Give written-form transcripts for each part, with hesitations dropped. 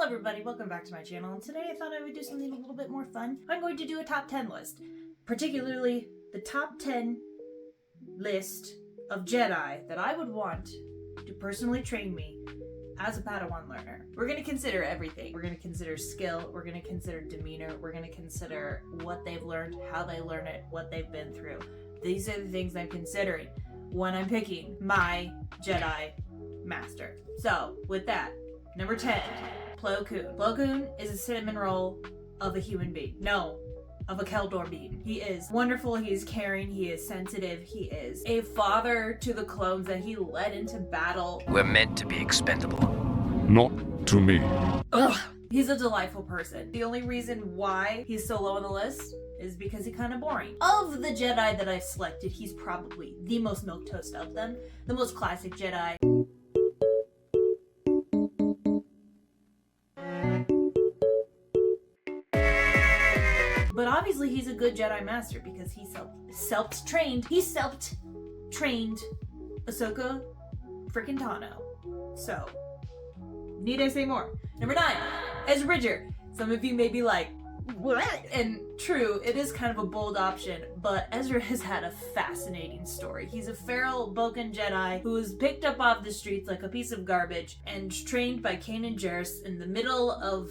everybody, welcome back to my channel, and today I thought I would do something a little bit more fun. I'm going to do a top 10 list, particularly the top 10 list of Jedi that I would want to personally train me as a Padawan learner. We're going to consider everything. We're going to consider skill, we're going to consider demeanor, we're going to consider what they've learned, how they learn it, what they've been through. These are the things I'm considering when I'm picking my Jedi Master. So, with that, number 10, Plo Koon. Plo Koon is a cinnamon roll of a human being. No, of a Keldor being. He is wonderful, he is caring, he is sensitive, he is a father to the clones that he led into battle. We're meant to be expendable. Not to me. Ugh. He's a delightful person. The only reason why he's so low on the list is because he's kind of boring. Of the Jedi that I've selected, he's probably the most milquetoast of them. The most classic Jedi. But obviously he's a good Jedi Master because he self-trained Ahsoka freaking Tano. So, need I say more? Number 9, Ezra Bridger. Some of you may be like, what? And true, it is kind of a bold option, but Ezra has had a fascinating story. He's a feral Bokan Jedi who was picked up off the streets like a piece of garbage and trained by Kanan Jarrus in the middle of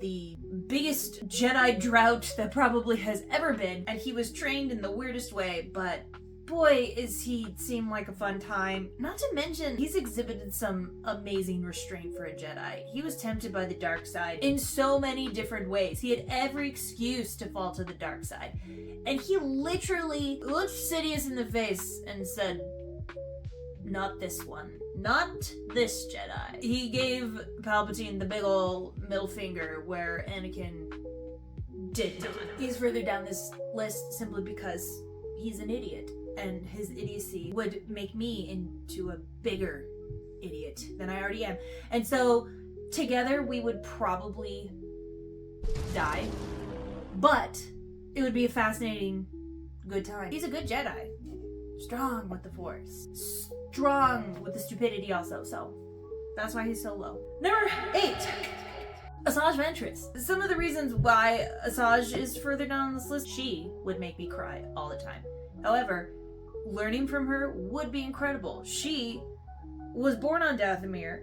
the biggest Jedi drought that probably has ever been, and he was trained in the weirdest way, but boy, is he seem like a fun time. Not to mention, he's exhibited some amazing restraint for a Jedi. He was tempted by the dark side in so many different ways. He had every excuse to fall to the dark side. And he literally looked Sidious in the face and said, not this one. Not this Jedi. He gave Palpatine the big ol' middle finger where Anakin did not. He's further down this list simply because he's an idiot. And his idiocy would make me into a bigger idiot than I already am. And so, together we would probably die. But it would be a fascinating, good time. He's a good Jedi. Strong with the Force. Strong with the stupidity also, so that's why he's so low. Number 8, Asajj Ventress. Some of the reasons why Asajj is further down on this list, she would make me cry all the time. However, learning from her would be incredible. She was born on Dathomir,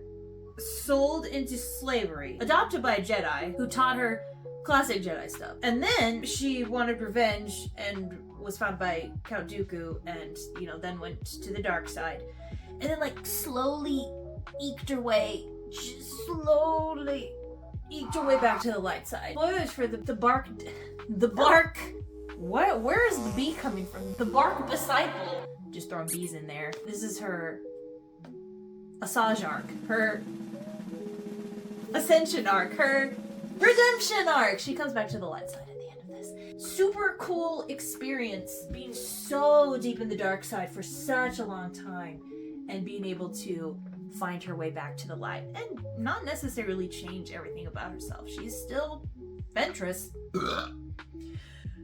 sold into slavery, adopted by a Jedi who taught her classic Jedi stuff. And then she wanted revenge and was found by Count Dooku and, then went to the dark side. And then, slowly eked her way back to the light side. Spoilers for the bark. What? Where is the bee coming from? The bark disciple. Just throwing bees in there. This is her Asajj arc. Her ascension arc. Her redemption arc. She comes back to the light side at the end of this. Super cool experience being so deep in the dark side for such a long time and being able to find her way back to the light and not necessarily change everything about herself. She's still Ventress.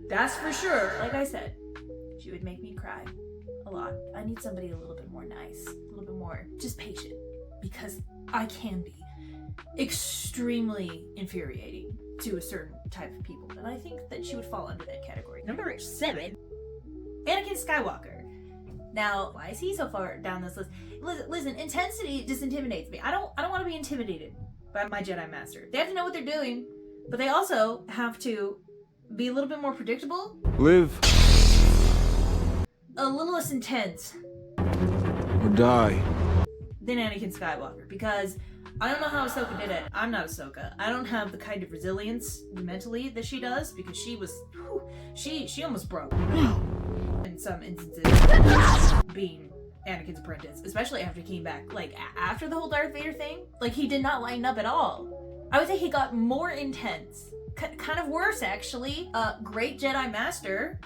That's for sure. Like I said, she would make me cry a lot. I need somebody a little bit more nice, a little bit more just patient, because I can be extremely infuriating to a certain type of people, and I think that she would fall under that category. Number 7, Anakin Skywalker. Now, why is he so far down this list? Listen, intensity just intimidates me. I don't want to be intimidated by my Jedi Master. They have to know what they're doing, but they also have to be a little bit more predictable. Live a little less intense. or die. Than Anakin Skywalker, because I don't know how Ahsoka did it. I'm not Ahsoka. I don't have the kind of resilience mentally that she does, because she was, she almost broke. In some instances, being Anakin's apprentice, especially after he came back. After the whole Darth Vader thing, he did not lighten up at all. I would say he got more intense. Kind of worse, actually. Great Jedi Master,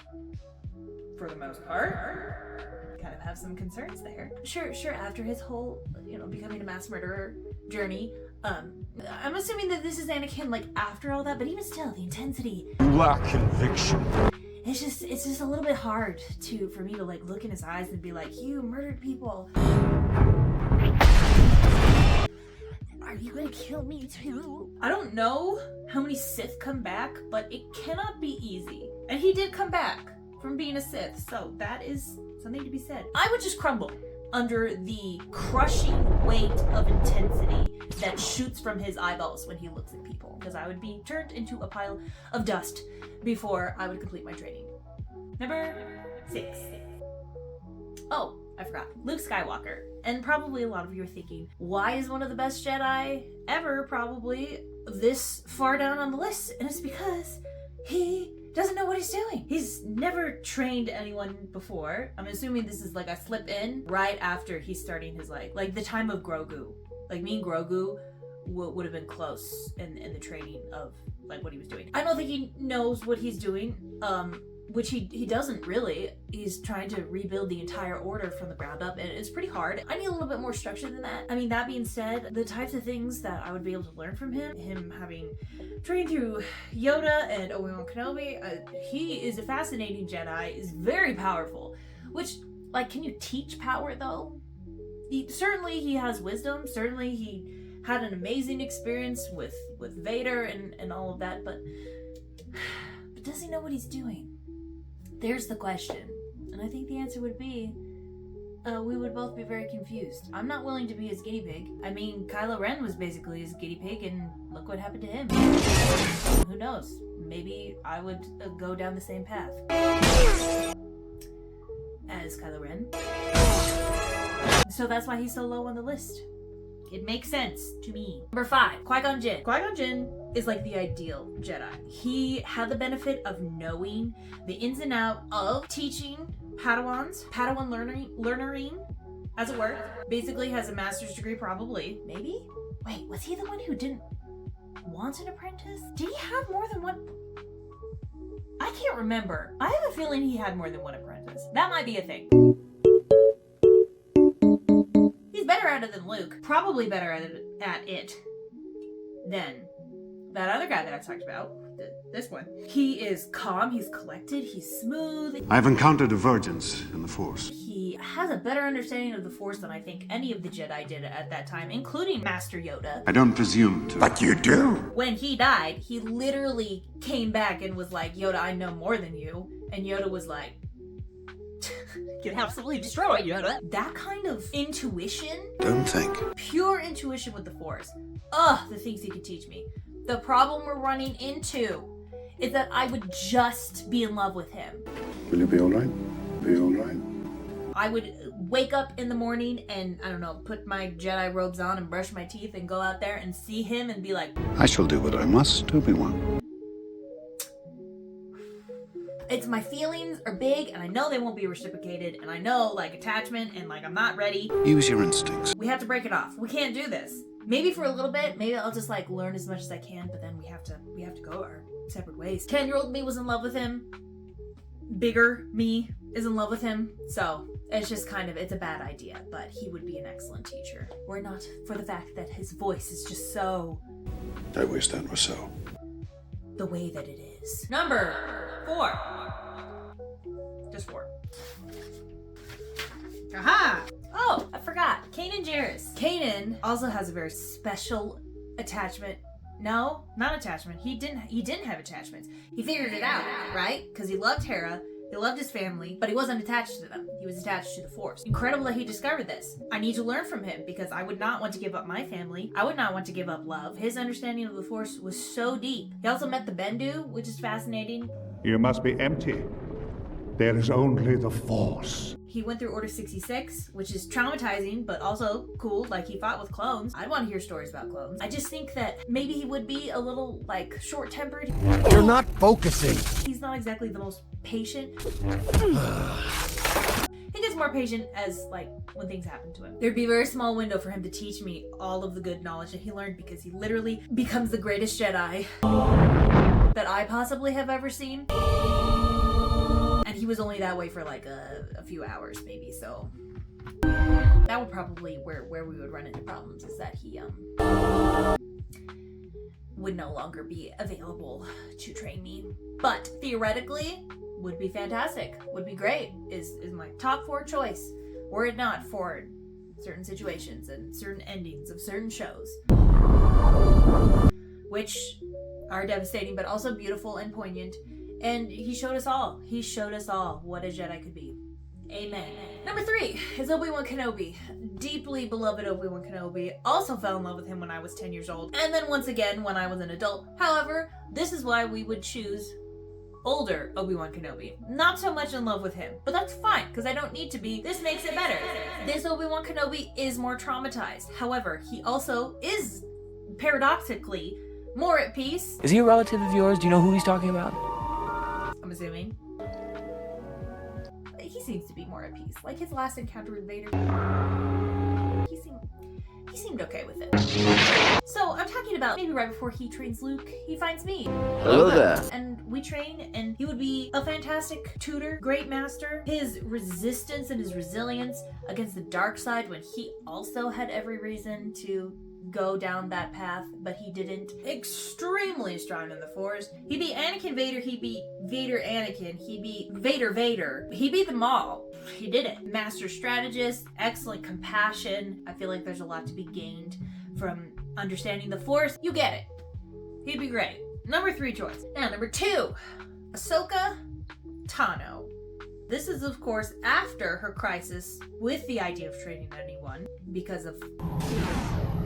for the most part. Kind of have some concerns there. Sure, after his whole, becoming a mass murderer journey, I'm assuming that this is Anakin, after all that, but even still, the intensity. You lack conviction. It's just a little bit hard for me to look in his eyes and be like, you murdered people. Are Are you gonna kill me too? I don't know how many Sith come back, but it cannot be easy. And he did come back from being a Sith, so that is something to be said. I would just crumble under the crushing weight of intensity that shoots from his eyeballs when he looks at people, because I would be turned into a pile of dust before I would complete my training. Number 6. Oh, I forgot. Luke Skywalker. And probably a lot of you are thinking, why is one of the best Jedi ever probably this far down on the list? And it's because he doesn't know what he's doing. He's never trained anyone before. I'm assuming this is like a slip in right after he's starting his like the time of Grogu. Like me and Grogu would have been close in the training of like what he was doing. I don't think he knows what he's doing. Which he doesn't really. He's trying to rebuild the entire order from the ground up, and it's pretty hard. I need a little bit more structure than that. I mean, that being said, the types of things that I would be able to learn from him having trained through Yoda and Obi-Wan Kenobi, he is a fascinating Jedi, is very powerful. Which, like, can you teach power, though? Certainly he has wisdom, certainly he had an amazing experience with Vader and all of that, but does he know what he's doing? There's the question. And I think the answer would be, we would both be very confused. I'm not willing to be his guinea pig. I mean, Kylo Ren was basically his guinea pig, and look what happened to him. Who knows? Maybe I would go down the same path as Kylo Ren. So that's why he's so low on the list. It makes sense to me. Number 5, Qui-Gon Jinn. Qui-Gon Jinn is like the ideal Jedi. He had the benefit of knowing the ins and outs of teaching Padawans, Padawan learnering, as it were. Basically has a master's degree probably. Maybe? Wait, was he the one who didn't want an apprentice? Did he have more than one? I can't remember. I have a feeling he had more than one apprentice. That might be a thing. He's better at it than Luke. Probably better at it than that other guy that I talked about. This one. He is calm, he's collected, he's smooth. I've encountered divergence in the Force. He has a better understanding of the Force than I think any of the Jedi did at that time, including Master Yoda. I don't presume to. But you do. When he died, he literally came back and was like, Yoda, I know more than you. And Yoda was like, Get absolutely destroyed, Yoda. that kind of intuition, Don't think. pure intuition with the Force. Ugh, the things he could teach me. The problem we're running into is that I would just be in love with him. Will you be alright? Be alright? I would wake up in the morning and, I don't know, put my Jedi robes on and brush my teeth and go out there and see him and be like, I shall do what I must, Obi-Wan. it's my feelings are big and I know they won't be reciprocated and I know like attachment and like I'm not ready. Use your instincts. We have to break it off. We can't do this. Maybe for a little bit, maybe I'll just like learn as much as I can, but then we have to go our separate ways. 10-year-old me was in love with him. Bigger me is in love with him. So it's just kind of, it's a bad idea, but he would be an excellent teacher. Were it not for the fact that his voice is just so, I wish that was so. the way that it is. Number 4. Just 4. Aha! Oh, I forgot. Kanan Jarrus. Kanan also has a very special attachment. No, not attachment. He didn't have attachments. He figured it out, right? Because he loved Hera, he loved his family, but he wasn't attached to them. He was attached to the Force. Incredible that he discovered this. I need to learn from him because I would not want to give up my family. I would not want to give up love. His understanding of the Force was so deep. He also met the Bendu, which is fascinating. You must be empty. There is only the Force. He went through Order 66, which is traumatizing, but also cool. Like, he fought with clones. I'd want to hear stories about clones. I just think that maybe he would be a little, like, short-tempered. You're not focusing. He's not exactly the most patient. He gets more patient as, like, when things happen to him. There'd be a very small window for him to teach me all of the good knowledge that he learned because he literally becomes the greatest Jedi that I possibly have ever seen. And he was only that way for like a few hours maybe, so that would probably where we would run into problems, is that he would no longer be available to train me. But theoretically would be fantastic, would be great, is my top 4 choice, were it not for certain situations and certain endings of certain shows. which are devastating, but also beautiful and poignant. And he showed us all what a Jedi could be. Amen. Number 3 is Obi-Wan Kenobi. Deeply beloved Obi-Wan Kenobi. Also fell in love with him when I was 10 years old. And then once again when I was an adult. However, this is why we would choose older Obi-Wan Kenobi. Not so much in love with him. But that's fine, because I don't need to be. This makes it better. This Obi-Wan Kenobi is more traumatized. However, he also is, paradoxically, more at peace. Is he a relative of yours? Do you know who he's talking about? I'm assuming. He seems to be more at peace. Like his last encounter with Vader, he seemed okay with it. So I'm talking about maybe right before he trains Luke, he finds me. Hello there. And we train, and he would be a fantastic tutor, great master. His resistance and his resilience against the dark side when he also had every reason to go down that path, but he didn't. Extremely strong in the Force. He beat Anakin Vader, he beat Vader Anakin, he beat Vader. He beat them all. He did it. Master strategist, excellent compassion. I feel like there's a lot to be gained from understanding the Force. You get it. He'd be great. Number 3 choice. Now, number 2, Ahsoka Tano. This is, of course, after her crisis with the idea of training anyone because of,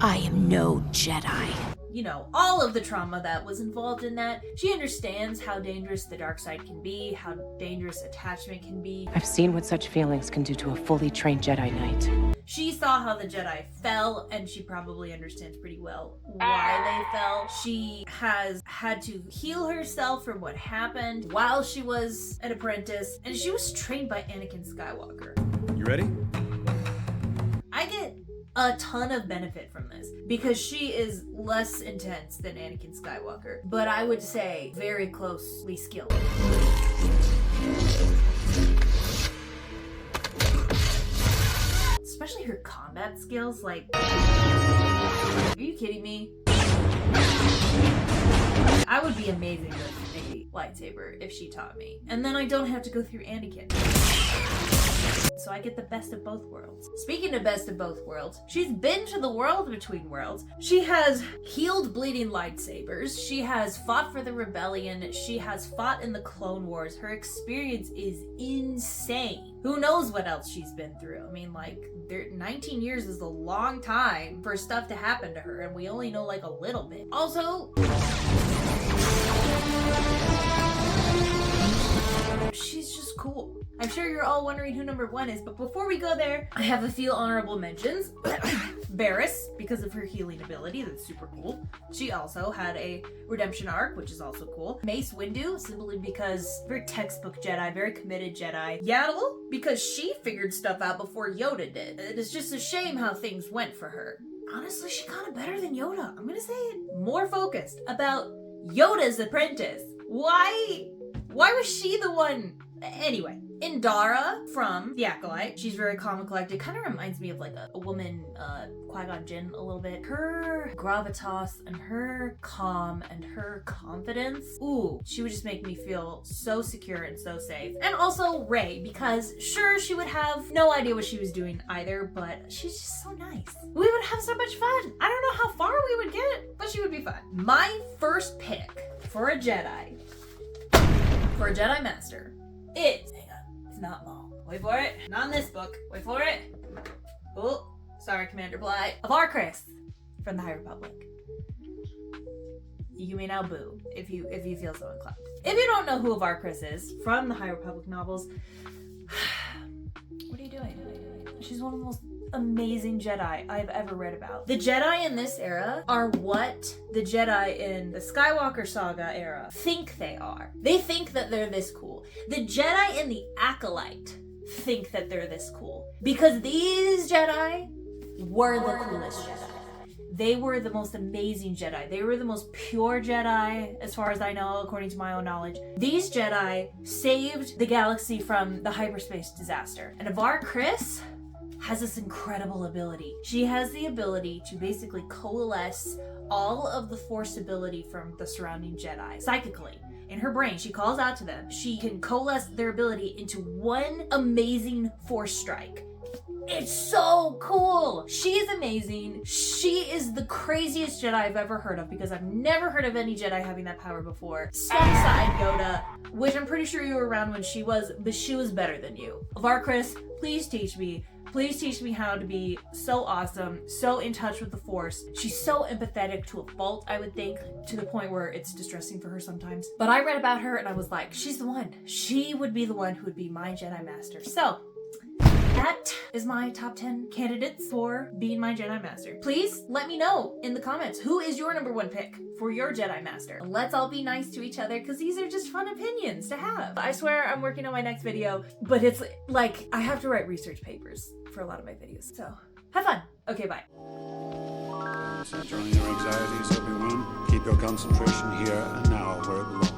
I am no Jedi. you know, all of the trauma that was involved in that. She understands how dangerous the dark side can be, how dangerous attachment can be. I've seen what such feelings can do to a fully trained Jedi Knight. She saw how the Jedi fell, and she probably understands pretty well why they fell. She has had to heal herself from what happened while she was an apprentice, and she was trained by Anakin Skywalker. You ready? I get a ton of benefit from this because she is less intense than Anakin Skywalker, but I would say very closely skilled. Especially her combat skills, like, are you kidding me? I would be amazing with a lightsaber if she taught me. And then I don't have to go through Anakin. So I get the best of both worlds. Speaking of best of both worlds, she's been to the world between worlds. She has healed bleeding lightsabers. She has fought for the rebellion. She has fought in the Clone Wars. Her experience is insane. Who knows what else she's been through? I mean, like, 19 years is a long time for stuff to happen to her, and we only know like a little bit. Also, she's just cool. I'm sure you're all wondering who number 1 is, but before we go there, I have a few honorable mentions. Barriss, because of her healing ability, that's super cool. She also had a redemption arc, which is also cool. Mace Windu, simply because very textbook Jedi, very committed Jedi. Yaddle, because she figured stuff out before Yoda did. It is just a shame how things went for her. Honestly, she got it better than Yoda. I'm gonna say it. More focused about Yoda's apprentice. Why was she the one? Anyway, Indara from The Acolyte. She's very calm and collected. Kind of reminds me of like a woman, Qui-Gon Jinn a little bit. Her gravitas and her calm and her confidence. Ooh, she would just make me feel so secure and so safe. And also Rey, because sure, she would have no idea what she was doing either, but she's just so nice. We would have so much fun. I don't know how far we would get, but she would be fun. My first pick for a Jedi, for a Jedi Master, is, hang on, it's not Maul. Wait for it. Not in this book. Wait for it. Oh, sorry, Commander Bly. Avar Kriss from the High Republic. You may now boo if you feel so inclined. If you don't know who Avar Kriss is from the High Republic novels, what are you doing? She's one of the most amazing Jedi I've ever read about. The Jedi in this era are what the Jedi in the Skywalker saga era think they are. They think that they're this cool. The Jedi in the Acolyte think that they're this cool. Because these Jedi were the coolest Jedi. They were the most amazing Jedi. They were the most pure Jedi, as far as I know, according to my own knowledge. These Jedi saved the galaxy from the hyperspace disaster. And Avar Kriss has this incredible ability. She has the ability to basically coalesce all of the Force ability from the surrounding Jedi psychically. In her brain, she calls out to them. She can coalesce their ability into one amazing Force strike. It's so cool. She is amazing. She is the craziest Jedi I've ever heard of because I've never heard of any Jedi having that power before. Swap side Yoda, which I'm pretty sure you were around when she was, but she was better than you. Varkris, please teach me. Please teach me how to be so awesome, so in touch with the Force. She's so empathetic to a fault, I would think, to the point where it's distressing for her sometimes. But I read about her and I was like, she's the one. She would be the one who would be my Jedi Master. So, that is my top 10 candidates for being my Jedi Master. Please let me know in the comments, who is your number 1 pick for your Jedi Master? Let's all be nice to each other because these are just fun opinions to have. I swear I'm working on my next video, but it's like I have to write research papers for a lot of my videos. So have fun. Okay, bye. Center on your anxieties, Obi-Wan. Keep your concentration here and now where it belongs.